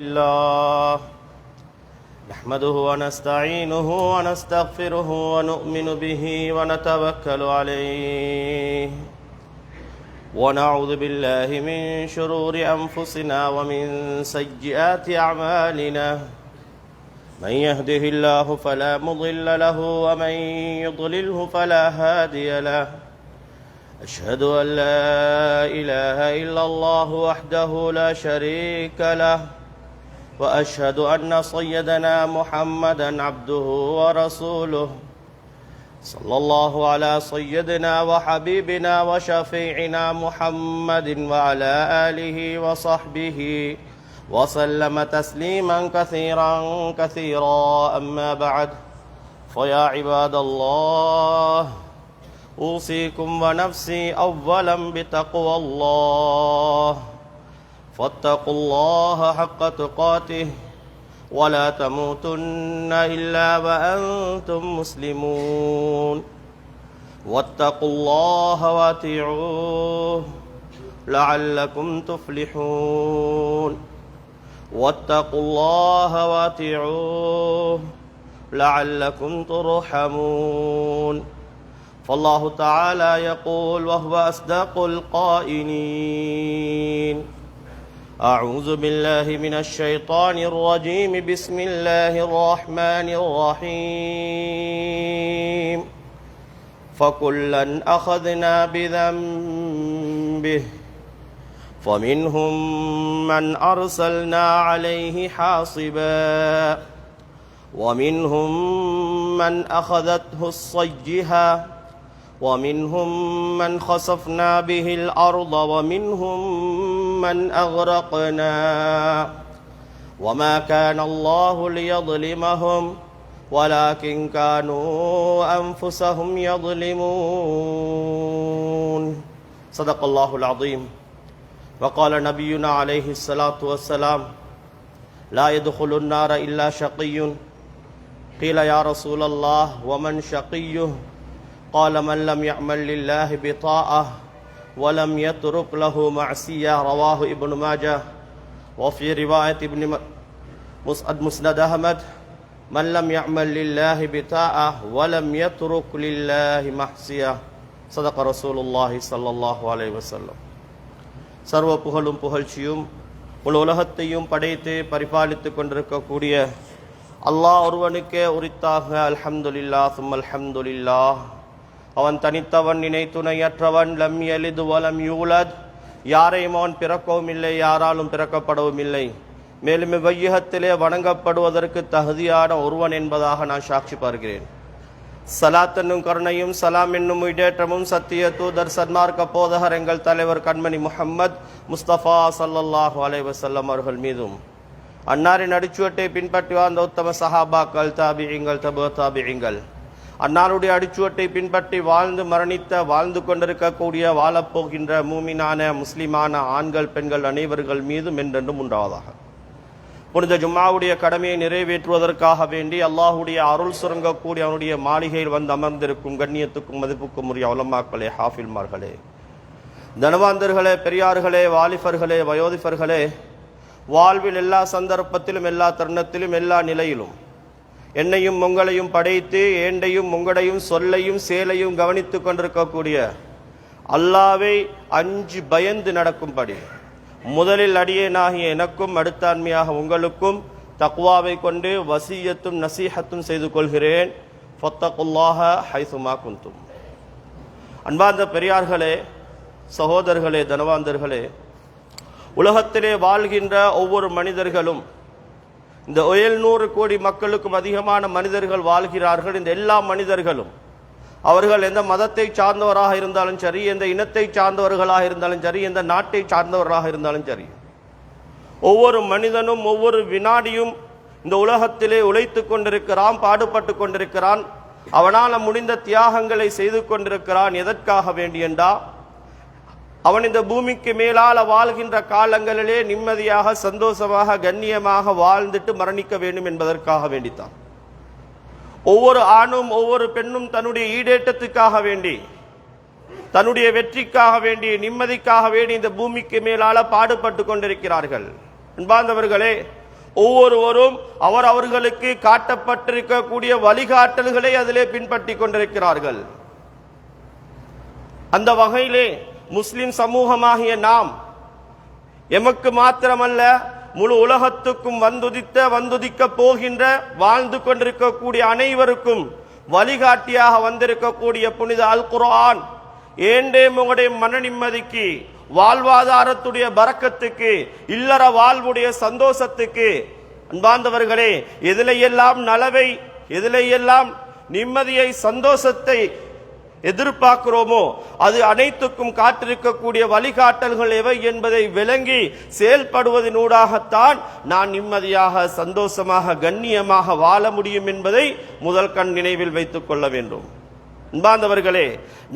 الله نحمده ونستعينه ونستغفره ونؤمن به ونتوكل عليه ونعوذ بالله من شرور أنفسنا ومن سيئات أعمالنا من يهده الله فلا مضل له ومن يضلله فلا هادي له أشهد أن لا إله إلا الله وحده لا شريك له وأشهد أن سيدنا محمدا عبده ورسوله صلى الله على سيدنا وحبيبنا وشفيعنا محمد وعلى آله وصحبه وسلم تسليما كثيرا أما بعد فيا عباد الله أوصيكم ونفسي أولا بتقوى الله فاتقوا الله حق تقاته ولا تموتن إلا وأنتم مسلمون واتقوا الله وأطيعوه لعلكم تفلحون واتقوا الله وأطيعوه لعلكم ترحمون فالله تعالى يقول وهو أصدق القائلين أعوذ بالله من الشيطان الرجيم بسم الله الرحمن الرحيم فكلا أخذنا بذنبه فمنهم من أرسلنا عليه حاصبا ومنهم من أخذته الصيحة ومنهم من خسفنا به الأرض ومنهم من أغرقنا وما كان الله ليظلمهم ولكن كانوا أنفسهم يظلمون صدق الله العظيم وقال نبينا عليه الصلاة والسلام لا يدخل النار إلا شقي قيل يا رسول الله ومن شقيه قال من لم يعمل لله بطاعة ولم يترك له معصية رواه ابن ماجه وفي رواية ابن مسند أحمد من لم يعمل لله بطاعة ولم يترك لله معصية صدق رسول الله صلى الله عليه وسلم சர்வ புகழும் புகழ்ச்சியும் முழு உலகத்தையும் படைத்து பரிபாலித்துக் கொண்டிருக்கக்கூடிய அல்லாஹ் ஒருவனுக்கே உரித்தாக அல்ஹம்துலில்லாஹ் சும்ம அல்ஹம்துலில்லாஹ். அவன் தனித்தவன், இணை துணையற்றவன். லம் யலிது வலம் யூலத், யாரையும் அவன் பிறக்கவும் இல்லை, யாராலும் பிறக்கப்படவும் இல்லை. மேலும் இவ்வையகத்திலே வணங்கப்படுவதற்கு தகுதியான ஒருவன் என்பதாக நான் சாட்சி பார்க்கிறேன். சலாத் என்னும் கருணையும் சலாம் என்னும் இடேற்றமும் சத்திய தூதர் சன்மார்க்க போதகர் எங்கள் தலைவர் கண்மணி முஹம்மது முஸ்தபா ஸல்லல்லாஹு அலைஹி வஸல்லம் அவர்கள் மீதும் அன்னாரின் அடிச்சுவட்டை பின்பற்றி வாழ்ந்த உத்தம சஹாபாக்கள், தாபிஈங்கள், தபு தாபிஈங்கள், அன்னாருடைய அடிச்சுவட்டை பின்பற்றி வாழ்ந்து கொண்டிருக்கக்கூடிய வாழப்போகின்ற மூமினான முஸ்லிமான ஆண்கள் பெண்கள் அனைவர்கள் மீதும் என்றென்றும் உண்டாவதாக. புனித ஜும்மாவுடைய கடமையை நிறைவேற்றுவதற்காக வேண்டி அல்லாஹுடைய அருள் சுரங்கக்கூடிய அவனுடைய மாளிகையில் வந்து அமர்ந்திருக்கும் கண்ணியத்துக்கும் மதிப்புக்கும் உரிய உலமாக்களே, ஹாஃபில்மார்களே, தனவாந்தர்களே, பெரியார்களே, வாலிபர்களே, வயோதிபர்களே, வாழ்வில் எல்லா சந்தர்ப்பத்திலும் எல்லா தருணத்திலும் எல்லா நிலையிலும் என்னையும் உங்களையும் படைத்து ஏண்டையும் உங்களையும் சொல்லையும் சேலையும் கவனித்துக் கொண்டிருக்கக்கூடிய அல்லாவை அஞ்சு பயந்து நடக்கும்படி முதலில் அடியேனாகிய எனக்கும் அடுத்தாண்மையாக உங்களுக்கும் தக்வாவை கொண்டு வசியத்தும் நசீஹத்தும் செய்து கொள்கிறேன். ஃபத்தகுல்லாஹ ஹைசுமா குந்தும். அன்பார்ந்த பெரியார்களே, சகோதரர்களே, தனவாந்தர்களே, உலகத்திலே வாழ்கின்ற ஒவ்வொரு மனிதர்களும், இந்த 700 கோடி மக்களுக்கும் அதிகமான மனிதர்கள் வாழ்கிறார்கள். இந்த எல்லா மனிதர்களும் அவர்கள் எந்த மதத்தை சார்ந்தவராக இருந்தாலும் சரி, எந்த இனத்தை சார்ந்தவர்களாக இருந்தாலும் சரி, எந்த நாட்டை சார்ந்தவர்களாக இருந்தாலும் சரி, ஒவ்வொரு மனிதனும் ஒவ்வொரு வினாடியும் இந்த உலகத்திலே உழைத்து கொண்டிருக்கிறான், பாடுபட்டு கொண்டிருக்கிறான், அவனால் முடிந்த தியாகங்களை செய்து கொண்டிருக்கிறான். எதற்காக வேண்டியண்டா அவன் இந்த பூமிக்கு மேலால வாழ்கின்ற காலங்களிலே நிம்மதியாக, சந்தோஷமாக, கண்ணியமாக வாழ்ந்துட்டு மரணிக்க வேண்டும் என்பதற்காக வேண்டித்தான். ஒவ்வொரு ஆணும் ஒவ்வொரு பெண்ணும் தன்னுடைய ஈடேற்றத்துக்காக வேண்டி, தன்னுடைய வெற்றிக்காக வேண்டி, நிம்மதிக்காக வேண்டி இந்த பூமிக்கு மேலால பாடுபட்டு கொண்டிருக்கிறார்கள். அன்பார்ந்தவர்களே, ஒவ்வொருவரும் அவர்களுக்கு காட்டப்பட்டிருக்கக்கூடிய வழிகாட்டல்களை அதிலே பின்பற்றி கொண்டிருக்கிறார்கள். அந்த வகையிலே முஸ்லிம் சமூகமாகிய நாம் எமக்கு மாத்திரமல்ல முழு உலகத்துக்கும் வந்துதிக்க போகின்ற வாழ்ந்து கொண்டிருக்கக்கூடிய அனைவருக்கும் வழிகாட்டியாக வந்திருக்கக்கூடிய புனித அல் குர்ஆன் ஏண்டே உங்களுடைய மன நிம்மதிக்கு, வாழ்வாதாரத்துடைய பரக்கத்துக்கு, இல்லற வாழ்வுடைய சந்தோஷத்துக்கு, அன்பார்ந்தவர்களே, எதிலையெல்லாம் நலவை, எதிலையெல்லாம் நிம்மதியை, சந்தோஷத்தை எதிர்பார்க்கிறோமோ அது அனைத்துக்கும் காட்டிருக்கக்கூடிய வழிகாட்டல்கள் எவை என்பதை விளங்கி செயல்படுவதனூடாகத்தான் நான் நிம்மதியாக, சந்தோஷமாக, கண்ணியமாக வாழ முடியும் என்பதை முதல் கண் நினைவில் வைத்துக் கொள்ள வேண்டும். அன்பார்ந்தவர்களே,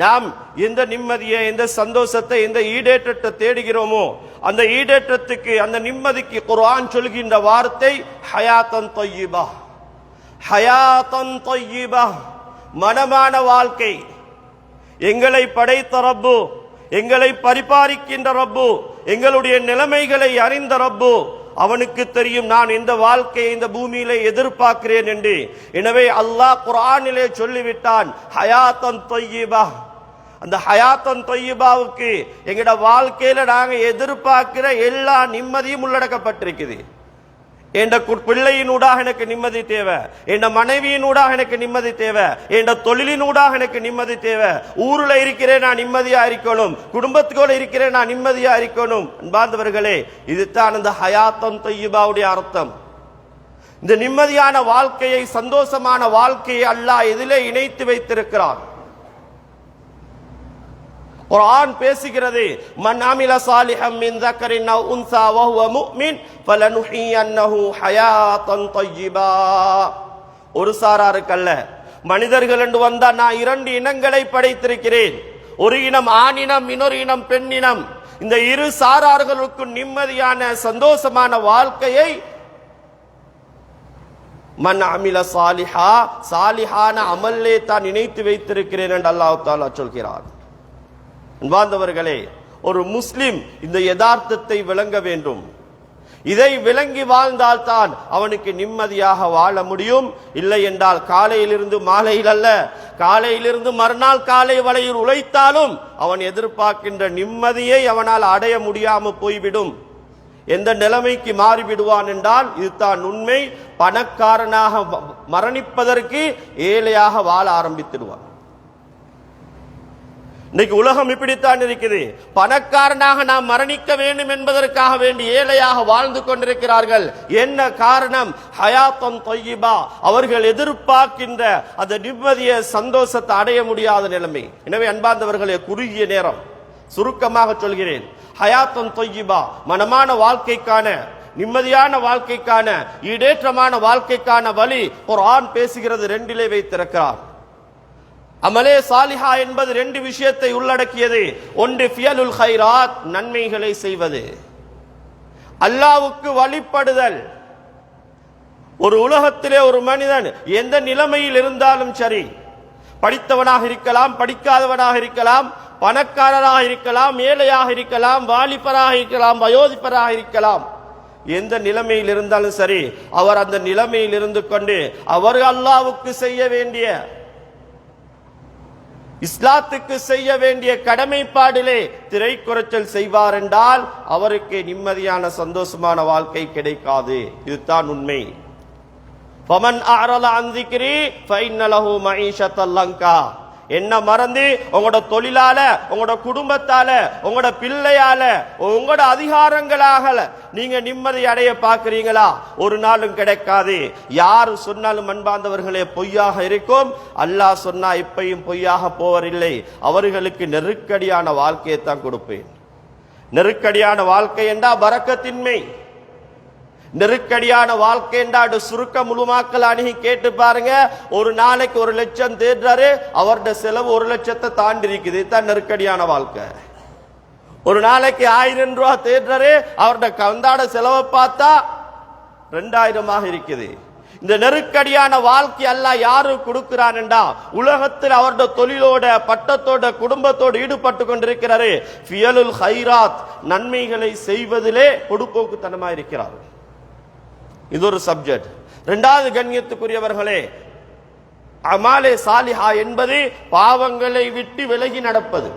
நாம் எந்த நிம்மதியை, எந்த சந்தோஷத்தை, எந்த ஈடேற்றத்தை தேடுகிறோமோ அந்த ஈடேற்றத்துக்கு, அந்த நிம்மதிக்கு குர்ஆன் சொல்கின்ற வார்த்தை ஹயாத்தன் தொய்யிபா. ஹயாத்தன் தொய்யிபா, மனமான வாழ்க்கை. எங்களை படைத்த ரப்பு, எங்களை பரிபாலிக்கின்ற ரப்பு, எங்களுடைய நிலைமைகளை அறிந்த ரப்பு, அவனுக்கு தெரியும் நான் இந்த வாழ்க்கையை இந்த பூமியிலே எதிர்பார்க்கிறேன் என்று. எனவே அல்லாஹ் குர்ஆனிலே சொல்லிவிட்டான் ஹயாத்தன் தொய்யிபா. அந்த ஹயாத்தன் தொய்யிபாவுக்கு எங்கட வாழ்க்கையில நாங்க எதிர்பார்க்கிற எல்லா நிம்மதியும் உள்ளடக்கப்பட்டிருக்குது. என் பிள்ளையினூடாக எனக்கு நிம்மதி தேவை, என் மனைவியினூடாக எனக்கு நிம்மதி தேவை, என் தொழிலினூடாக எனக்கு நிம்மதி தேவை, ஊர்ல இருக்கிறேன் நான் நிம்மதியா இருக்கணும், குடும்பத்தோடு இருக்கிறேன் நான் நிம்மதியா இருக்கணும். அன்பார்ந்தவர்களே, இதுதான் அந்த ஹயாத்தன் தொய்யிபாவுடைய அர்த்தம். இந்த நிம்மதியான வாழ்க்கையை, சந்தோஷமான வாழ்க்கையை அல்லாஹ் எதிலே இணைத்து வைத்திருக்கிறான். குர்ஆன் பேசுகிறது, மன் அமில சாலிஹம் மின் ذكرٍ أو أنثى وهو مؤمن فلنحيينه حياة طيبة. ஒரு சாராருக்கல்ல, மனிதர்கள் என்று வந்தா நான் இரண்டு இனங்களை படைத்திருக்கிறேன். ஒரு இனம் ஆணினம், இன்னொரு இனம் பெண்ணினம். இந்த இரு சாரார்களுக்கு நிம்மதியான சந்தோஷமான வாழ்க்கையை மன் அமில சாலிஹா, சாலிஹான அமல்லே தான் இணைத்து வைத்திருக்கிறேன் என்று அல்லாஹ் தஆலா சொல்கிறார். அன்பார்ந்தவர்களே, ஒரு முஸ்லிம் இந்த யதார்த்தத்தை விளங்க வேண்டும். இதை விளங்கி வாழ்ந்தால்தான் அவனுக்கு நிம்மதியாக வாழ முடியும். இல்லை என்றால் காலையிலிருந்து மாலையில் அல்ல, காலையிலிருந்து மறுநாள் காலை வரையில் உழைத்தாலும் அவன் எதிர்பார்க்கின்ற நிம்மதியை அவனால் அடைய முடியாமல் போய்விடும். எந்த நிலைமைக்கு மாறிவிடுவான் என்றால் இதுதான் உண்மை. பணக்காரனாக மரணிப்பதற்கு ஏழையாக வாழ ஆரம்பித்திடுவான். இன்னைக்கு உலகம் இப்படித்தான் இருக்குது. பணக்காரனாக நாம் மரணிக்க வேண்டும் என்பதற்காக வேண்டி ஏழையாக வாழ்ந்து கொண்டிருக்கிறார்கள். என்ன காரணம்? ஹயாத்தன் தொய்யிபா, அவர்கள் எதிர்பார்க்கின்ற அந்த நிம்மதிய சந்தோஷத்தை அடைய முடியாத நிலைமை. எனவே அன்பார்ந்தவர்களே, குறுகிய நேரம் சுருக்கமாக சொல்கிறேன். ஹயாத்தன் தொய்யிபா, மனமான வாழ்க்கைக்கான, நிம்மதியான வாழ்க்கைக்கான, ஈடேற்றமான வாழ்க்கைக்கான வழி குர்ஆன் பேசுகிறது. ரெண்டிலே வைத்திருக்கிறார். அமலே சாலிஹா என்பது ரெண்டு விஷயத்தை உள்ளடக்கியது. ஒன்று ஃபியலுல் கைராத், நன்மைகளை செய்வது, அல்லாஹ்வுக்கு வழிபடுதல். ஒரு உலகத்திலே ஒரு மனிதன் எந்த நிலைமையில் இருந்தாலும் சரி, படித்தவனாக இருக்கலாம், படிக்காதவனாக இருக்கலாம், பணக்காரராக இருக்கலாம், ஏழையாக இருக்கலாம், வாலிபராக இருக்கலாம், வயோதிபராக இருக்கலாம், எந்த நிலைமையில் இருந்தாலும் சரி, அவர் அந்த நிலைமையில் இருந்து கொண்டு அவர் அல்லாஹ்வுக்கு செய்ய வேண்டிய, இஸ்லாத்துக்கு செய்ய வேண்டிய கடமைப்பாடிலே திரைக்குறைச்சல் செய்வார் என்றால் அவருக்கு நிம்மதியான சந்தோஷமான வாழ்க்கை கிடைக்காது. இதுதான் உண்மை. ஃபமன் அஅரத அன் ஸிக்ரி ஃபஇன்ன லஹு மஈஷத்தல் லங்கா. என்ன மறந்து உங்களோட தொழிலால, உங்களோட குடும்பத்தால, உங்களோட பிள்ளையால, உங்களோட அதிகாரங்களாக நீங்க நிம்மதி அடைய பார்க்கிறீங்களா? ஒரு நாளும் கிடைக்காது. யாரு சொன்னாலும் அன்பார்ந்தவர்களே பொய்யாக இருக்கும். அல்லாஹ் சொன்னா இப்பையும் பொய்யாக போவதில்லை. அவர்களுக்கு நெருக்கடியான வாழ்க்கையை தான் கொடுப்பேன். நெருக்கடியான வாழ்க்கை என்றா பரக்கத்தின்மை. நெருக்கடியான வாழ்க்கை என்றாடு சுருக்க முழுமாக்கள் அணுகி கேட்டு பாருங்க. ஒரு நாளைக்கு 1 லட்சம் தேடுறாரு, அவருடைய செலவு 1 லட்சத்தை தாண்டி இருக்குது. இதுதான் நெருக்கடியான வாழ்க்கை. ஒரு நாளைக்கு 1000 ரூபாய் தேடுறாரு, அவருடைய கந்தாட செலவை பார்த்தா 2000 இருக்குது. இந்த நெருக்கடியான வாழ்க்கை அல்லாஹ் யாரு கொடுக்கிறான் என்றா, உலகத்தில் அவருடைய தொழிலோட, பட்டத்தோட, குடும்பத்தோடு ஈடுபட்டு கொண்டிருக்கிறாரு. ஃபியலுல் கைராத், நன்மைகளை செய்வதிலே பொடுப்போக்குத்தனமா இருக்கிறார். இது ஒரு சப்ஜெக்ட். இரண்டாவது கண்ணியத்துக்குரியவர்களே, அமாலே சாலிஹா என்பது பாவங்களை விட்டு விலகி நடப்பது.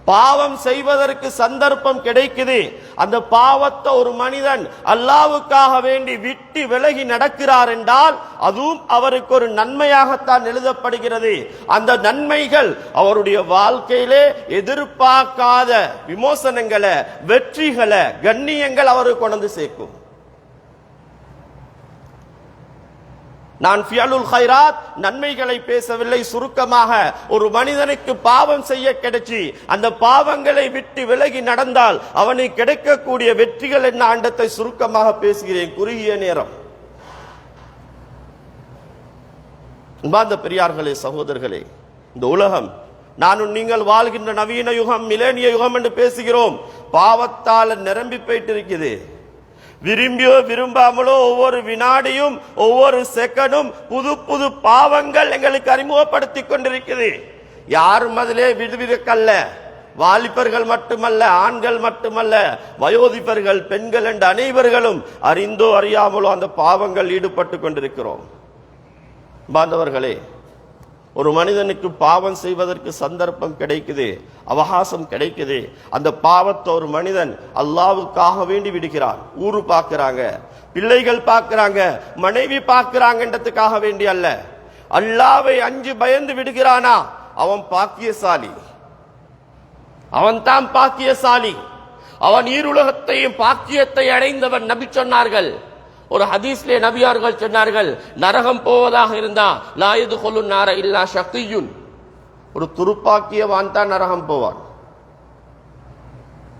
பாவம் செய்வதற்கு சந்தர்ப்பம் கிடைக்குது, அந்த பாவத்தை ஒரு மனிதன் அல்லாஹ்வுக்காக வேண்டி விட்டு விலகி நடக்கிறார் என்றால் அதுவும் அவருக்கு ஒரு நன்மையாகத்தான் எழுதப்படுகிறது. அந்த நன்மைகள் அவருடைய வாழ்க்கையிலே எதிர்பார்க்காத விமோசனங்களை, வெற்றிகளை, கண்ணியங்கள் அவருக்கு கொண்டு சேர்க்கும். நான் ஃபியலுல் கைராத் நன்மைகளை பேசவில்லை, சுருக்கமாக ஒரு மனிதனுக்கு பாவம் செய்ய கிடைச்சி அந்த பாவங்களை விட்டு விலகி நடந்தால் அவனுக்கு கிடைக்கக்கூடிய வெற்றிகள் என்ன ஆண்டத்தை சுருக்கமாக பேசுகிறேன், குறுகிய நேரம். அன்பார்ந்த பெரியார்களே, சகோதரர்களே, இந்த உலகம், நானும் நீங்கள் வாழ்கின்ற நவீன யுகம், மிலேனிய யுகம் என்று பேசுகிறோம், பாவத்தால் நிரம்பி போயிட்டு இருக்குது. விரும்பியோ விரும்பாமலோ ஒவ்வொரு வினாடியும் ஒவ்வொரு செகண்டும் புது புது பாவங்கள் எங்களுக்கு அறிமுகப்படுத்தி கொண்டிருக்கிறது. யாரும் அதிலே விடுவிக்கல்ல. வாலிபர்கள் மட்டுமல்ல, ஆண்கள் மட்டுமல்ல, வயோதிபர்கள், பெண்கள் என்ற அனைவர்களும் அறிந்தோ அறியாமலோ அந்த பாவங்கள் ஈடுபட்டு கொண்டிருக்கிறோம். பாந்தவர்களே, ஒரு மனிதனுக்கு பாவம் செய்வதற்கு சந்தர்ப்பம் கிடைக்குது, அவகாசம் கிடைக்குது. அந்த பாவத்தை ஒரு மனிதன் அல்லாஹ்வுக்காக வேண்டி விடுகிறான். ஊரு பார்க்கிறாங்க, பிள்ளைகள் பார்க்கிறாங்க, மனைவி பார்க்கிறாங்கன்றதுக்காக வேண்டி அல்ல, அல்லாஹ்வை அஞ்சு பயந்து விடுகிறானா அவன் பாக்கியசாலி, அவன் தான் பாக்கியசாலி, அவன் ஈருலகத்தையும் பாக்கியத்தை அடைந்தவன். நபி சொன்னார்கள், ஒரு ஹதீஸ்லே நபியார்கள் சொன்னார்கள், நரகம் போவதாக இருந்தா லா யதுகுலுன் நார இல்லா ஷகியுன், ஒரு துருப்பாக்கியவான் தான் நரகம் போவான்.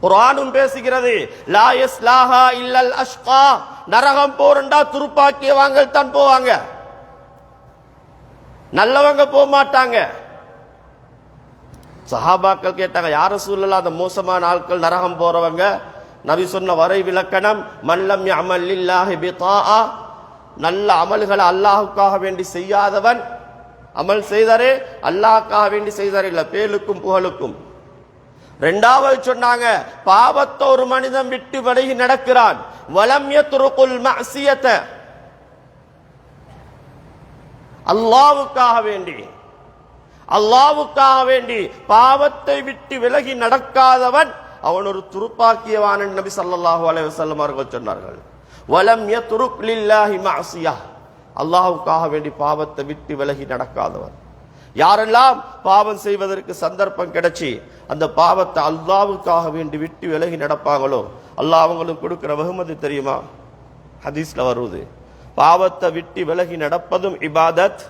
குர்ஆனும் பேசுகிறது, லா யஸ்லாஹா இல்லல் அஷ்கா, நரகம் போறண்டா துருப்பாக்கியவாங்கள் தான் போவாங்க, நல்லவங்க போக மாட்டாங்க. சஹாபாக்கள் கேட்டாங்க, யார் ரசூலுல்லாஹ் அந்த மோசமான ஆட்கள் நரகம் போறவங்க? நபி சொன்ன வரை விளக்கணம், மல்லம் யஅமல் லில்லாஹி பிதாஆ, நல்ல அமல்களை அல்லாஹ்வுக்காக வேண்டி செய்யாதவன், அமல் செய்தாரே அல்லாஹ்வுக்காக வேண்டி செய்தாரே இல்ல பேலுக்கும் புகழுக்கும். இரண்டாவது சொன்னாங்க, பாவத்தை ஒரு மனிதன் விட்டு விலகி நடக்கிறான், வலம் யத்ருகுல் மஅசியத, அல்லாஹ்வுக்காக வேண்டி பாவத்தை விட்டு விலகி நடக்காதவன் அவன் ஒரு துருப்பாக்கியவான் என்று நபி ஸல்லல்லாஹு அலைஹி வஸல்லம் அவர்கள் சொன்னார்கள். வலம் யத்ருக் லில்லாஹி மஅசியா, அல்லாஹ்வுக்காக வேண்டி பாவத்தை விட்டு விலகி நடக்காதவன். யாரெல்லாம் பாவம் செய்வதற்கு சந்தர்ப்பம் கிடைச்சி அந்த பாவத்தை அல்லாஹ்வுக்காக வேண்டி விட்டு விலகி நடப்பாங்களோ அல்லாஹ் அவங்களுக்கு கொடுக்கிற வெகுமதி தெரியுமா? ஹதீஸ்ல வருது, பாவத்தை விட்டு விலகி நடப்பதும் இபாதத்,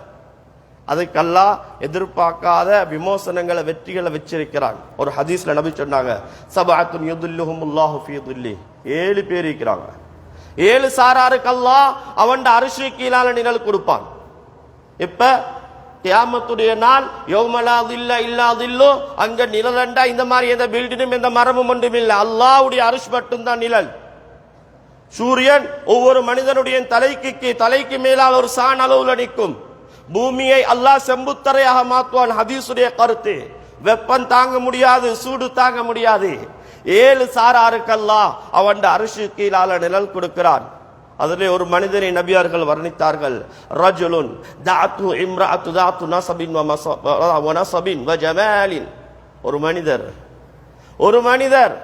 அதுக்கு அல்லாஹ் எதிர்பார்க்காத விமோசனங்களை, வெற்றிகளை வச்சிருக்கிறான். ஒரு ஹதீஸ்ல நபி சொன்னாங்க, சபஅத்துன் யுதில்லுஹுமுல்லாஹு ஃபீ தில்லி, 7 பேர் இருக்கிறாங்க, 7 சாராருக்கு அல்லாஹ் அவன் அரிசி கீழால நிழல் கொடுப்பான். இப்ப கியாமத்துடைய நாள், யௌமலா தில்ல இல்லா தில்லு, அங்க நிழலண்டா இந்த மாதிரி எந்த பில்டிங்கும் எந்த மரமும் ஒன்றும் இல்லை, அல்லாஹ்வுடைய அரிசி மட்டும்தான் நிழல். சூரியன் ஒவ்வொரு மனிதனுடைய தலைக்கு மேலால் ஒரு சான் அளவுல நிற்கும். பூமியை அல்லாஹ் செம்புத்தரையாக மாற்றுவான். ஹதீஸுடைய கருத்து, வெப்பம் தாங்க முடியாது, சூடு தாங்க முடியாது. 7 சாராருக்கு அல்லாஹ் அவன் அரிசி கீழால நிழல் கொடுக்கிறான். அதிலே ஒரு மனிதனை நபியார்கள் வர்ணித்தார்கள், ரஜுலுன் தஅத்து இம்ரஅத்து தஅத்து நஸபின் வ நஸபின் வ ஜமாலின், ஒரு மனிதர்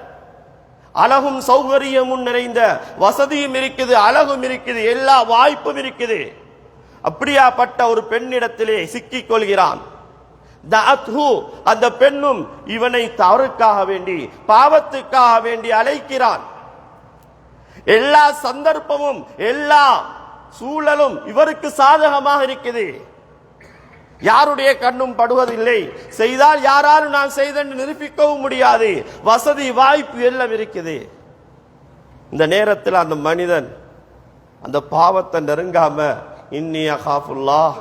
அழகும் சௌகரியமும் நிறைந்த, வசதியும் இருக்குது, அழகும் இருக்குது, எல்லா வாய்ப்பும் இருக்குது. அப்படியாப்பட்ட ஒரு பெண்ணிடத்திலே சிக்கிக் கொள்கிறான். தஅத்ஹு, அந்த பெண்ணும் இவனை தவறுக்காக வேண்டி, பாவத்துக்காக வேண்டி அழைக்கிறான். எல்லா சந்தர்ப்பமும் எல்லா சூழலும் இவருக்கு சாதகமாக இருக்குது. யாருடைய கண்ணும் படுவதில்லை, செய்தால் யாராலும் நான் செய்தேன் நிரூபிக்கவும் முடியாது, வசதி வாய்ப்பு எல்லாம் இருக்குது. இந்த நேரத்தில் அந்த மனிதன் அந்த பாவத்தை நெருங்காம, இன்னி அகாஃபுல்லாஹ்,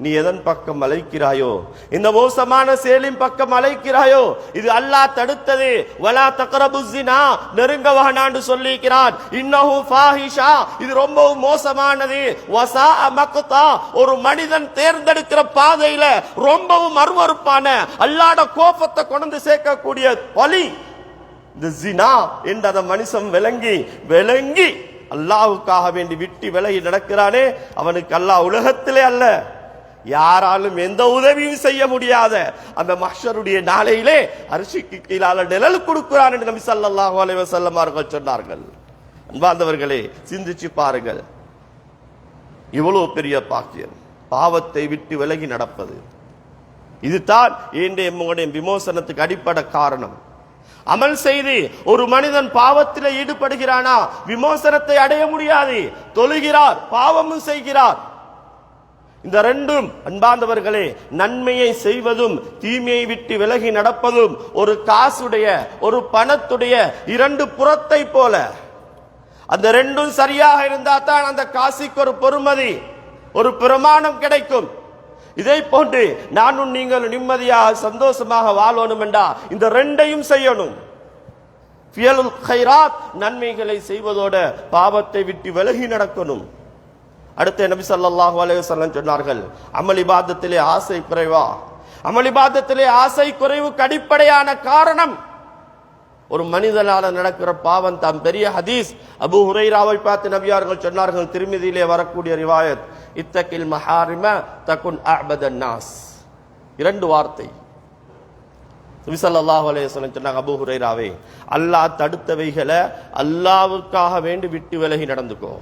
நீ எதன் பக்கம் அழைக்கிறாயோ, இந்த மோசமான செயலின் பக்கம் அழைக்கிறாயோ, இது அல்லாஹ் தடுத்தது. வலா தக்ரபுஸ் ஸினா, நெருங்க வேண்டாம்னு சொல்லிக்கிறான். இன்னஹு ஃபாஹிஷா, இது ரொம்பவும் மோசமானது. வஸாஅ மக்தா, ஒரு மனிதன் தேர்ந்தெடுக்கிற பாதையில ரொம்பவும் அருவருப்பான, அல்லாஹ்வுடைய கோபத்தை கொண்டு சேர்க்கக்கூடிய வழி இந்த ஸினா என்ற அந்த மனுஷன் விளங்கி அல்லாஹ்வுக்காக வேண்டி விட்டு விலகி நடக்கிறானே, அவனுக்கு அல்லாஹ் உலகத்திலே அல்ல யாராலும் எந்த உதவியும் செய்ய முடியாத அந்த மஹ்ஷருடைய நாளையிலே அரிசிக்கு கீழால நிழல் கொடுக்கிறான் என்று நபி ஸல்லல்லாஹு அலைஹி வஸல்லம் அவர்கள் சொன்னார்கள். அன்பார்ந்தவர்களே, சிந்திச்சு பாருங்கள், இவ்வளவு பெரிய பாக்கியம் பாவத்தை விட்டு விலகி நடப்பது. இதுதான் உங்களுடைய விமோசனத்துக்கு அடிப்படை காரணம். அமல் செய்து ஒரு மனிதன் பாவத்தில் ஈடுபடுகிறானா விமோசனத்தை அடைய முடியாது. தொழுகிறார், பாவமும் செய்கிறார். இந்த ரெண்டும் அன்பார்ந்தவர்களே, நன்மையை செய்வதும் தீமையை விட்டு விலகி நடப்பதும் ஒரு காசுடைய ஒரு பணத்துடைய இரண்டு புறத்தை போல. அந்த ரெண்டும் சரியாக இருந்தா தான் அந்த காசுக்கு ஒரு பொறுமதி, ஒரு பிரமாணம் கிடைக்கும். இதை போன்று நானும் நீங்கள் நிம்மதியாக சந்தோஷமாக வாழணும் என்றா இந்த ரெண்டையும் செய்யணும். ஃபியலுல் கைராத், நன்மைகளை செய்வதோட பாவத்தை விட்டு விலகி நடக்கணும். அடுத்த நபி ஸல்லல்லாஹு அலைஹி வஸல்லம் சொன்னார்கள், அமல் இபாதத்திலே ஆசை குறைவா? அமல் இபாதத்திலே ஆசை குறைவுக்கு அடிப்படையான காரணம் ஒரு மனிதனால நடக்கிற பாவம் தான். பெரிய ஹதீஸ் அபூ ஹுரைராவை பார்த்து நபியார்கள் சொன்னார்கள், திர்மிதியிலே வரக்கூடிய ரிவாயத், இத்தகில் மஹாரிம தகுன் அஅபதன் நாஸ். இரண்டு வார்த்தை நபி ஸல்லல்லாஹு அலைஹி வஸல்லம் சொன்னாங்க, அபூ ஹுரைராவே, அல்லாஹ் தடுத்தவைகளை அல்லாஹ்வுக்காக வேண்டி விட்டு விலகி நடந்துக்கோ.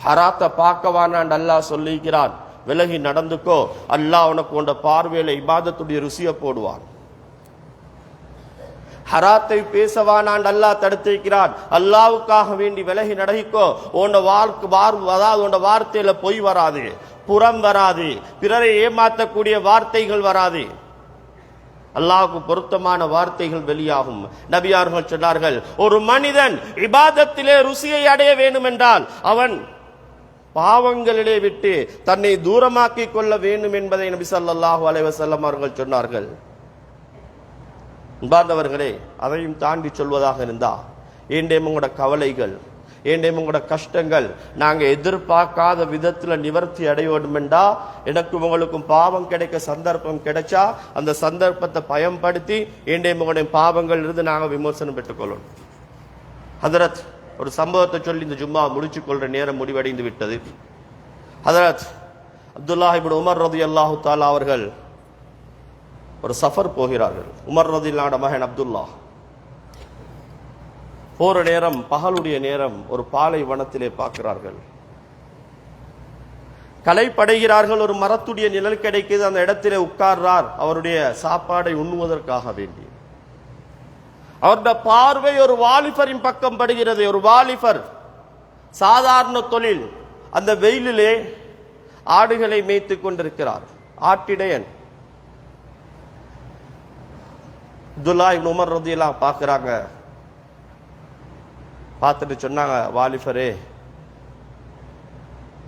ஹராத்தை பார்க்கவானான் அல்லாஹ் சொல்லிக்கிறான், விலகி நடந்துக்கோ. அல்லாஹ் உனக்கு உண்ட பார்வையில இபாதத்துடைய ருசியை போடுவான். ஹராத்தை பேசவானான் அல்லாஹ் தடுத்திருக்கிறான், அல்லாஹ்வுக்காக வேண்டி விலகி நடக்கோ. உண்ட வார்த்தையில பொய் வராது, புறம் வராது, பிறரை ஏமாற்றக்கூடிய வார்த்தைகள் வராது. அல்லாஹ்வுக்கு பொருத்தமான வார்த்தைகள் வெளியாகும். நபியார்கள் சொன்னார்கள், ஒரு மனிதன் இபாதத்திலே ருசியை அடைய வேண்டும் என்றால் அவன் பாவங்களிலே விட்டு தன்னை தூரமாக்கிக் கொள்ள வேண்டும் என்பதை நபி ஸல்லல்லாஹு அலைஹி வஸல்லம் அவர்கள் சொன்னார்கள். அன்பார்ந்தவர்களே, அதையும் தாண்டி சொல்வதாக இருந்தா, ஏண்டேம் உங்களோட கவலைகள், ஏண்டேம் உங்களோட கஷ்டங்கள் நாங்க எதிர்பார்க்காத விதத்துல நிவர்த்தி அடைய வேண்டும் என்றா, எனக்கும் உங்களுக்கும் பாவம் கிடைக்க சந்தர்ப்பம் கிடைச்சா அந்த சந்தர்ப்பத்தை பயன்படுத்தி ஏண்டேம் உங்களுடைய பாவங்கள் இருந்து நாங்க விமோசனம் பெற்றுக்கொள்ளணும். ஹதரத் ஒரு சம்பவத்தை சொல்லி இந்த ஜும்மா முடிச்சுக் கொள்ற நேரம் முடிவடைந்து விட்டது. ஹதரத் அப்துல்லாஹ் இப்னு உமர் ரலியல்லாஹு தஆலா அவர்கள் ஒரு சஃபர் போகிறார்கள். உமர் ரலியல்லாஹு மகன் அப்துல்லா போற நேரம் பகலுடைய நேரம் ஒரு பாலைவனத்திலே பார்க்கிறார்கள். களைப்படைகிறார்கள். ஒரு மரத்துடைய நிழல் கிடைக்குது, அந்த இடத்திலே உட்கார்றார் அவருடைய சாப்பாடை உண்ணுவதற்காக வேண்டி. அவருடைய பார்வை ஒரு வாலிபரின் பக்கம் படுகிறது. ஒரு வாலிபர், சாதாரண தொழில், அந்த வெயிலிலே ஆடுகளை மேய்த்து கொண்டிருக்கிறார், ஆட்டிடையன். அப்துல்லா இப்னு உமர் ரலியல்லாஹு பார்க்கிறாங்க. பார்த்துட்டு சொன்னாங்க, வாலிபரே,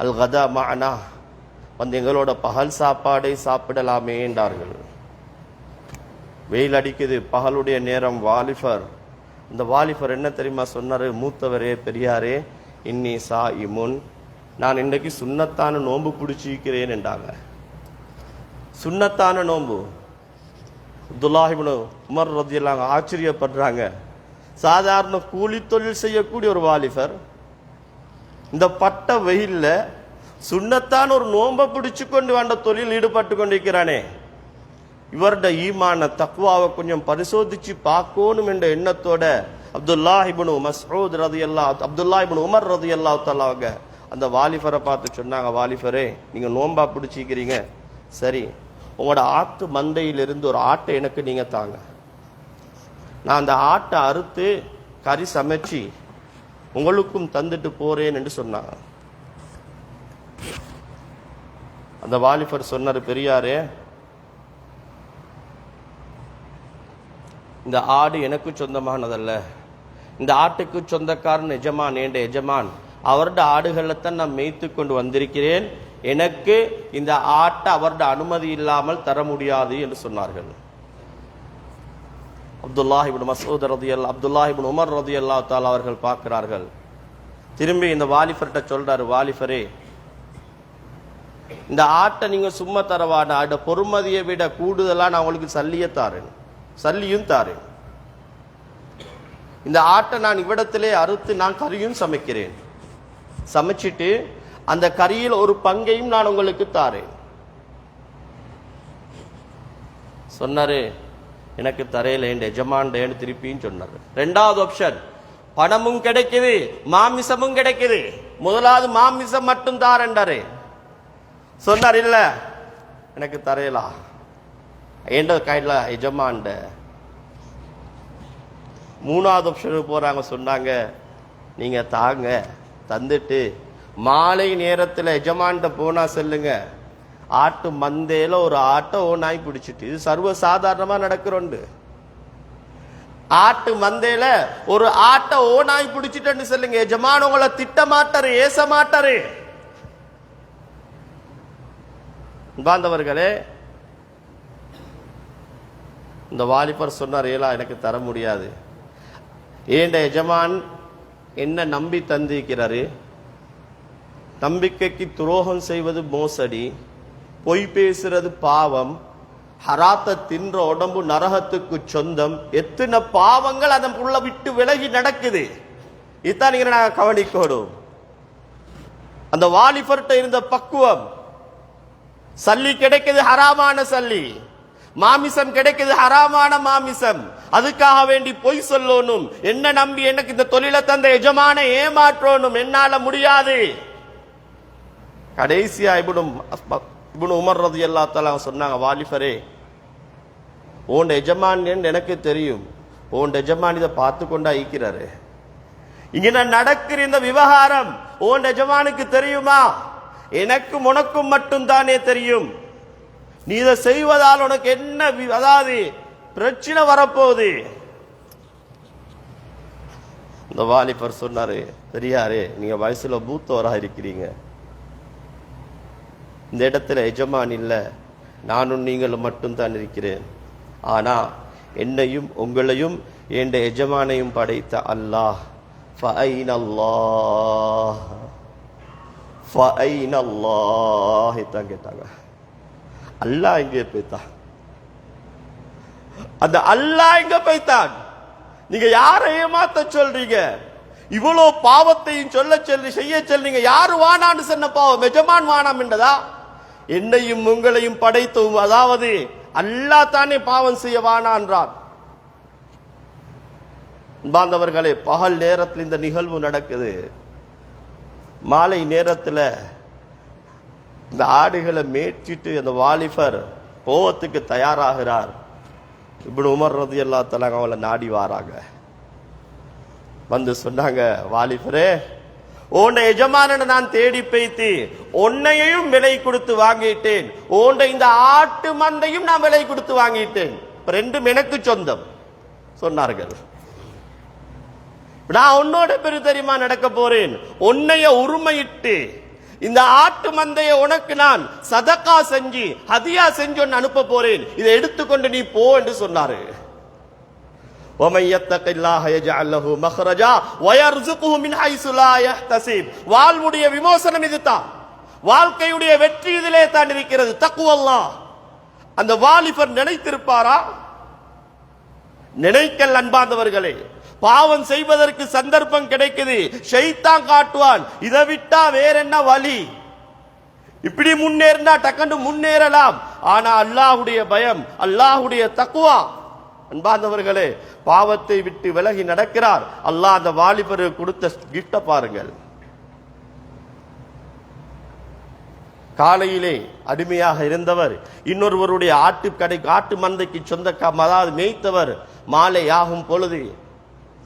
அல் கதா மஅனா, வந்து எங்களோட பகல் சாப்பாடை சாப்பிடலாமே என்றார்கள். வெயில் அடிக்குது, பகலுடைய நேரம். இந்த வாலிபர் என்ன தெரியுமா சொன்னாரு? மூத்தவரே, பெரியாரே, இன்னி சாயிமுன், நான் இன்றைக்கு சுன்னத்தான நோன்பு பிடிச்சிக்கிறேன் என்றாங்க. சுன்னத்தான நோன்பு. அப்துல்லாஹ் இப்னு உமர் ரலியல்லாஹு ஆச்சரியப்படுறாங்க. சாதாரண கூலி தொழில் செய்யக்கூடிய ஒரு வாலிபர் இந்த பட்ட வெயில்ல சுன்னத்தான ஒரு நோன்பை பிடிச்சு கொண்டு வந்த தொழில் ஈடுபட்டு கொண்டிருக்கிறானே, இவருடைய ஈமான தக்வாவை கொஞ்சம் பரிசோதிச்சு பார்க்கணும் என்ற எண்ணத்தோட அப்துல்லாஹ் இப்னு உமர் ரலியல்லாஹு தஆலா அந்த வாலிபரை பார்த்து சொன்னாங்க, வாலிபரே, நீங்க நோன்பா பிடிச்சிக்கிறீங்க, சரி, உங்களோட ஆட்டு மந்தையிலிருந்து ஒரு ஆட்டை எனக்கு நீங்க தாங்க, நான் அந்த ஆட்டை அறுத்து கறி சமைச்சு உங்களுக்கும் தந்துட்டு போறேன் என்று சொன்னாங்க. அந்த வாலிபர் சொன்னார், பெரியாரே, இந்த ஆடு எனக்கு சொந்தமானதல்ல, இந்த ஆட்டுக்கு சொந்தக்காரன் எஜமான், ஏண்ட எஜமான், அவருடைய ஆடுகளைத்தான் நான் மேய்த்து கொண்டு வந்திருக்கிறேன், எனக்கு இந்த ஆட்டை அவருடைய அனுமதி இல்லாமல் தர முடியாது என்று சொன்னார்கள். அப்துல்லாஹ் இப்னு மஸ்ஊத் ரலியல்லாஹு, அப்துல்லாஹ் இப்னு உமர் ரலியல்லாஹு தஆலா அவர்கள் பார்க்கிறார்கள். திரும்பி இந்த வாலிபர்கிட்ட சொல்றாரு, வாலிபரே, இந்த ஆட்டை நீங்க சும்மா தரவாட, ஆட பொறுமதியை விட கூடுதலா நான் உங்களுக்கு சல்லியும் தாரேன். இந்த ஆட்டை நான் இவ்விடத்திலே அறுத்து நான் கறியும் சமைக்கிறேன், சமைச்சிட்டு அந்த கறியில் ஒரு பங்கையும் நான் உங்களுக்கு தாரேன். சொன்னாரு, எனக்கு தரையில என் எஜமான்டேன்னு திருப்பின்னு சொன்னாரு. ரெண்டாவது ஆப்ஷன், பணமும் கிடைக்குது மாமிசமும் கிடைக்குது. முதலாவது மாமிசம் மட்டும் தாரண்டாரு. சொன்னார், இல்ல எனக்கு தரையலா என்ற கையில எஜமான்ட. மூணாவது ஆப்ஷனுக்கு போறாங்க. சொன்னாங்க, நீங்க தாங்க, தந்துட்டு மாலை நேரத்தில் எஜமான்ட்ட போனா சொல்லுங்க, ஆட்டு மந்தையில ஒரு ஆட்டை ஓனாய் பிடிச்சிட்டு, இது சர்வ சாதாரணமா நடக்கிறோண்டு, ஆட்டு மந்தையில ஒரு ஆட்டை ஓனாய் பிடிச்சிட்டு சொல்லுங்க, எஜமான் உங்களை திட்ட மாட்டாரு, ஏச மாட்டாரு. பாந்தவர்களே, இந்த வாலிபர் சொன்னார், ஏலா எனக்கு தர முடியாது, ஏண்ட எஜமான் என்ன நம்பி தந்திருக்கிறாரு, நம்பிக்கைக்கு துரோகம் செய்வது மோசடி, பொய் பேசுறது பாவம், ஹராத்தை தின்ற உடம்பு நரகத்துக்கு சொந்தம், எத்தனை பாவங்கள் அதன் உள்ள விட்டு விலகி நடக்குது. இதுதான் நீங்க நாங்க கவனிக்கணும். அந்த வாலிபர்ட்ட இருந்த பக்குவம், சல்லி கிடைக்குது ஹராமான சல்லி, மாமிசம் கிடைக்குது ஹராமான மாமிசம், அதுக்காக வேண்டி பொய் சொல்லணும், என்ன நம்பி எனக்கு இந்த தொழிலை தந்த எஜமான ஏமாற்றணும், என்னால முடியாது. கடைசியா இப்னு உமர் ரலியல்லாஹு தஆலா சொன்னாங்க, வாலிபரே, உன் எஜமான் எனக்கு தெரியும், உன் எஜமான் இதை பார்த்து கொண்டா ஈக்கிறாரு, இங்க நடக்கிற இந்த விவகாரம் உன் எஜமானுக்கு தெரியுமா? எனக்கும் உனக்கும் மட்டும் தானே தெரியும். நீ இதை செய்வதால் உனக்கு என்ன அதாவது பிரச்சனை வரப்போகுது. இந்த வாலிபர் சொன்னாரு, தெரியாரு, நீங்க வயசுல மூத்தவராக இருக்கிறீங்க, இந்த இடத்துல எஜமான் இல்ல, நானும் நீங்களும் மட்டும்தான் இருக்கிறேன். ஆனா என்னையும் உங்களையும் என் எஜமானையும் படைத்த அல்லாஹ், ஃபஐன அல்லாஹ் ஃபஐன அல்லாஹ் தான் கேட்டாங்க. அல்லாஹ் எங்கே போய்த்தான்? அந்த அல்லாஹ் எங்க போய்த்தான்? நீங்க யாரை ஏமாத்த சொல்றீங்க? இவ்வளவு பாவத்தையும் செய்ய சொல்றீங்க. யாரு வானான்னு சொன்ன பாவம்? எஜமான் வானாம் என்றதா? என்னையும் உங்களையும் படைத்தோம், அதாவது அல்லாஹ் தானே பாவம் செய்ய வானான்றான். பாந்தவர்களே, பகல் நேரத்தில் இந்த நிகழ்வு நடக்குது. மாலை நேரத்தில் இந்த ஆடுகளை மேய்ச்சிட்டு அந்த வாலிபர் போவத்துக்கு தயாராகிறார். இப்னு உமர் ரலியல்லாஹு தஆலா அவளை நாடி வாராங்க. வந்து சொன்னாங்க, வாலிபரே, உன்னை எஜமானனை நான் தேடி பேய்த்து உன்னையும் விலை கொடுத்து வாங்கிட்டேன், உன்னை இந்த ஆட்டு மந்தையும் நான் விலை கொடுத்து வாங்கிட்டேன், ரெண்டும் எனக்கு சொந்தம் சொன்னார்கள். நான் உன்னோட பெரு தெரியுமா நடக்க போறேன், உன்னைய உரிமையிட்டு இந்த ஆட்டு மந்தைய உனக்கு நான் சதகா செஞ்சு ஹதியா செஞ்சு ஒன்னு அனுப்ப போறேன், இதை எடுத்துக்கொண்டு நீ போ என்று சொன்னாரு. வாழ்வுடைய விமோசனம் இதுதான், வாழ்க்கையுடைய வெற்றி இதிலே தான் இருக்கிறது. தக்வல்லாஹ். அந்த வாலிபர் நினைத்திருப்பாரா? நினைக்கல். அன்பார்ந்தவர்களே, பாவம் செய்வதற்கு சந்தர்ப்பம் கிடைக்குது, ஷைத்தான் காட்டுவான், இதை விட்டா வேற என்ன வழி, இப்படி முன்னேறினா டக்கண்டு முன்னேறலாம். ஆனா அல்லாஹ்வுடைய பயம், அல்லாஹ்வுடைய தக்வா, அன்பார்ந்தவர்களே, பாவத்தை விட்டு விலகி நடக்கிறார். அல்லாஹ் அந்த வாலிபருக்கு கொடுத்த கிஃப்ட பாருங்கள். காலையிலே அடிமையாக இருந்தவர் இன்னொருவருடைய ஆட்டு மந்தைக்கு சொந்த அதாவது மேய்த்தவர், மாலை ஆகும் பொழுது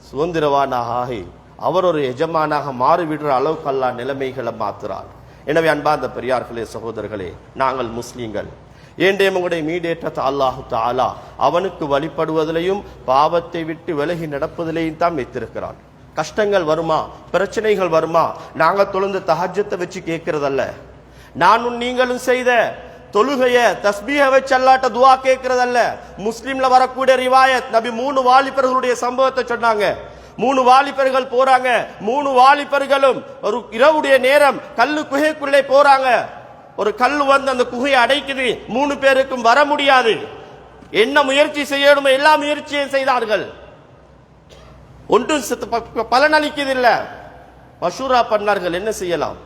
சுதந்திரவானாக ஆகி அவர் ஒரு எஜமானாக மாறிவிடுற அளவுக்கு அல்லாஹ் நிலைமைகளை மாத்துறார். எனவே அன்பார்ந்த பெரியார்களே, சகோதரர்களே, நாங்கள் முஸ்லீம்கள், ஏண்டே உங்களுடைய மீடேற்றத்தை அல்லாஹு தஆலா அவனுக்கு வழிபடுவதிலையும் பாவத்தை விட்டு விலகி நடப்பதிலையும் தான் வைத்திருக்கிறான். கஷ்டங்கள் வருமா, பிரச்சனைகள் வருமா, நாங்க தொழுந்த தஹஜ்ஜத்தை வச்சு கேட்கறதல்ல, நானும் நீங்களும் செய்த தொழுகைய தஸ்பீஹ வச்சு அல்லாஹ்ட்ட துஆ கேட்கறதல்ல. முஸ்லிம்ல வரக்கூடிய ரிவாயத், நபி 3 வாலிபர்களுடைய சம்பவத்தை சொன்னாங்க. 3 வாலிபர்கள் போறாங்க, 3 வாலிபர்களும் ஒரு இரவுடைய நேரம் கல்லு குகைக்குள்ளே போறாங்க. ஒரு கல்லு வந்து அந்த குகையை அடைக்குது, 3 பேருக்கும் வர முடியாது. என்ன முயற்சி செய்யணுமோ எல்லா முயற்சியும் செய்தார்கள், ஒன்றும் பலனளிக்கதில்லை. மஷூரா பண்ணார்கள், என்ன செய்யலாம்?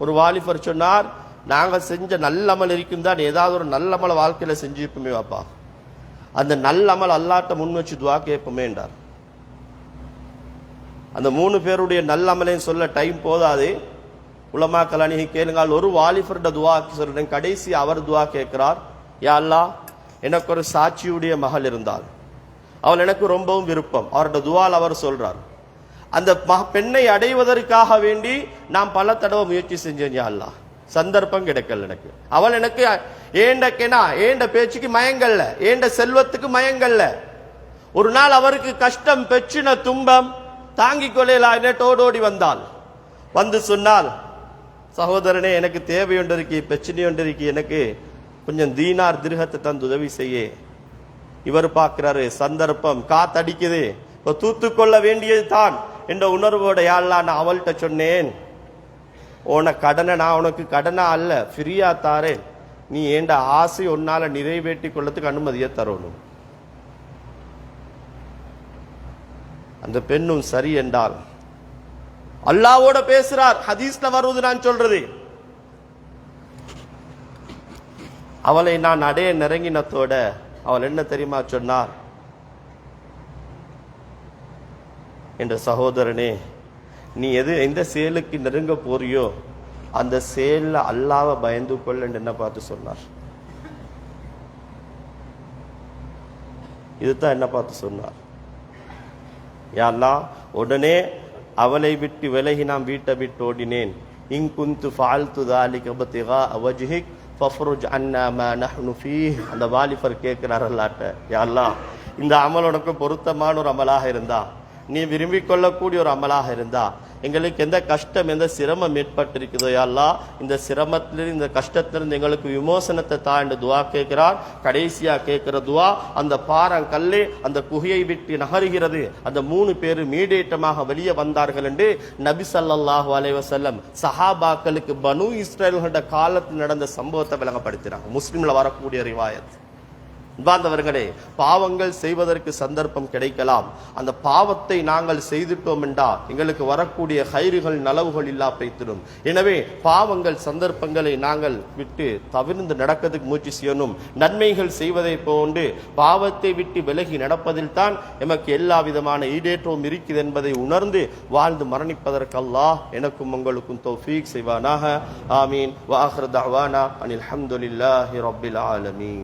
ஒரு வாலிபர் சொன்னார், நாங்கள் செஞ்ச நல்ல அமல் இருக்கும் தான், ஏதாவது ஒரு நல்ல அமல வாழ்க்கையில செஞ்சுப்போமே வாப்பா, அந்த நல்ல அமல் அல்லாட்ட முன் வச்சு துவா கேட்போமே என்றார். அந்த 3 பேருடைய நல்ல அமலையும் சொல்ல டைம் போதாது. உலமாக்கள் அணுகி கேளுங்கள். ஒரு வாலிபருடைய துவா சொல்றேன். கடைசி அவர் துவா கேட்கிறார், யா அல்லாஹ், எனக்கு ஒரு சாட்சியுடைய மகள் இருந்தால் அவள் எனக்கு ரொம்பவும் விருப்பம். அவருடைய துவால் அவர் சொல்றார், அந்த பெண்ணை அடைவதற்காக வேண்டி நான் பல தடவை முயற்சி செஞ்சேன், யா அல்லாஹ், சந்தர்ப்பம் கிடைக்கல எனக்கு. அவள் எனக்கு ஏண்ட பேச்சுக்கு மயங்கல்ல, ஏண்ட செல்வத்துக்கு மயங்கல்ல. ஒரு நாள் அவருக்கு கஷ்டம், பெற்றின துன்பம் தாங்கிக் கொள்ளலா என்னோடி வந்தாள். வந்து சொன்னால், சகோதரனே, எனக்கு தேவை ஒன்றிருக்கு, பிரச்சனை ஒன்றிருக்கு, எனக்கு கொஞ்சம் தீனார் திருகத்தை தந்து உதவி செய்ய. இவர் பார்க்கிறாரு, சந்தர்ப்பம் காத்தடிக்குது, இப்போ தூத்துக்கொள்ள வேண்டியது தான் என்ற உணர்வோட, யா அல்லாஹ், நான் அவள்கிட்ட சொன்னேன், கடனை நான் உனக்கு கடனா அல்ல, ஃப்ரீயா தாரேன், நீ ஏண்ட ஆசை ஒன்னால நிறைவேற்றி கொள்ளத்துக்கு அனுமதியை தரணும். அந்த பெண்ணும் சரி என்றால் அல்லாஹ்வோட பேசுறார். ஹதீஸ்ல வருவது நான் சொல்றது. அவளை நான் அடைய நெருங்கினத்தோட அவள் என்ன தெரியுமா சொன்னார்? என்ற சகோதரனே, நீ எந்த செயலுக்கு நெருங்க போறியோ அந்த செயல்ல அல்லாஹ்வை பயந்து கொள்ள என்ன பார்த்து சொன்னார். இதுதான் என்ன பார்த்து சொன்னார். யா அல்லாஹ், உடனே அவளை விட்டு விலகி நாம் வீட்டை விட்டு ஓடினேன். இன் குன்து ஃபஅல்து ذلك ابتغاء وجهك فافرج عنا ما نحن فيه. அந்த வாலிபர் கேட்கிறார் அல்லாஹ்ட்ட, யா அல்லாஹ், இந்த அமல் உனக்கு பொருத்தமான ஒரு அமலாக இருந்தா, நீ விரும்பிக் கொள்ளக்கூடிய ஒரு அமலாக இருந்தா, எங்களுக்கு எந்த கஷ்டம் எந்த சிரமம் ஏற்பட்டிருக்குதோ யா அல்லாஹ், இந்த சிரமத்திலிருந்து இந்த கஷ்டத்திலிருந்து எங்களுக்கு விமோசனத்தை தா என்று துவா கேட்கிறார். கடைசியா கேட்கிற துவா, அந்த பாறங்கல்லே அந்த குகையை விட்டு நகருகிறது. அந்த 3 பேர் மீடேட்டமாக வெளியே வந்தார்கள் என்று நபி ஸல்லல்லாஹு அலைஹி வஸல்லம் சஹாபாக்களுக்கு பனு இஸ்ரேல்களோட காலத்தில் நடந்த சம்பவத்தை விளங்கப்படுத்தினாங்க. முஸ்லிம்ல வரக்கூடிய ரிவாயத். பாந்தவர்களே, பாவங்கள் செய்வதற்கு சந்தர்ப்பம் கிடைக்கலாம். அந்த பாவத்தை நாங்கள் செய்துட்டோம் என்றால் எங்களுக்கு வரக்கூடிய கைறுகள் நலவுகள் இல்லா போய்த்திடும். எனவே பாவங்கள் சந்தர்ப்பங்களை நாங்கள் விட்டு தவிர்ந்து நடக்கிறதுக்கு முயற்சி செய்யணும். நன்மைகள் செய்வதை போன்று பாவத்தை விட்டு விலகி நடப்பதில் தான் எமக்கு எல்லா விதமான ஈடேற்றமும் இருக்குது என்பதை உணர்ந்து வாழ்ந்து மரணிப்பதற்கு அல்லாஹ் எனக்கும் உங்களுக்கும் தௌஃபீக் செய்வானாக. ஆமீன். வ ஆகிரு தஅவானா அனில் ஹம்துலில்லாஹி ரப்பில் ஆலமீன்.